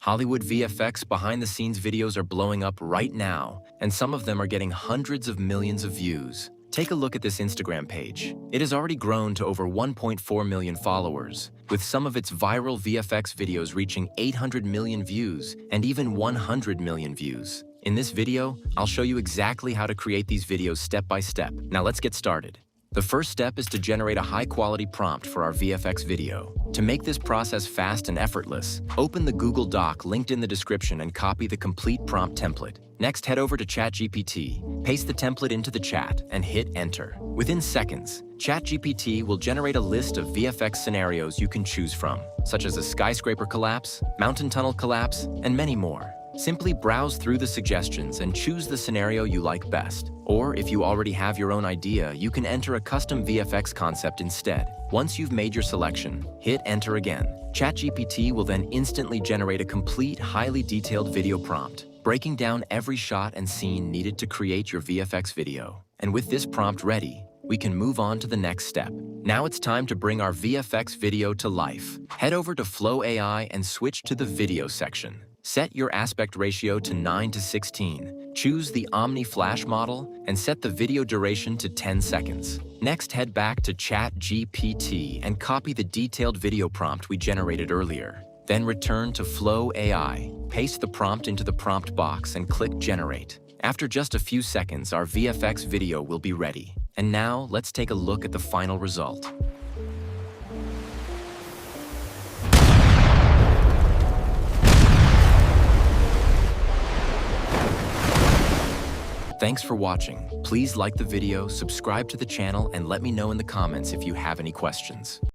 Hollywood VFX behind-the-scenes videos are blowing up right now, and some of them are getting hundreds of millions of views. Take a look at this Instagram page. It has already grown to over 1.4 million followers, with some of its viral VFX videos reaching 800 million views and even 100 million views. In this video, I'll show you exactly how to create these videos step by step. Now let's get started. The first step is to generate a high-quality prompt for our VFX video. To make this process fast and effortless, open the Google Doc linked in the description and copy the complete prompt template. Next, head over to ChatGPT, paste the template into the chat, and hit enter. Within seconds, ChatGPT will generate a list of VFX scenarios you can choose from, such as a skyscraper collapse, mountain tunnel collapse, and many more. Simply browse through the suggestions and choose the scenario you like best. Or if you already have your own idea, you can enter a custom VFX concept instead. Once you've made your selection, hit enter again. ChatGPT will then instantly generate a complete, highly detailed video prompt, breaking down every shot and scene needed to create your VFX video. And with this prompt ready, we can move on to the next step. Now it's time to bring our VFX video to life. Head over to Flow AI and switch to the video section. Set your aspect ratio to 9:16. Choose the Omni Flash model and set the video duration to 10 seconds. Next, head back to ChatGPT and copy the detailed video prompt we generated earlier. Then return to Flow AI, paste the prompt into the prompt box and click Generate. After just a few seconds, our VFX video will be ready. And now, let's take a look at the final result. Thanks for watching. Please like the video, subscribe to the channel, and let me know in the comments if you have any questions.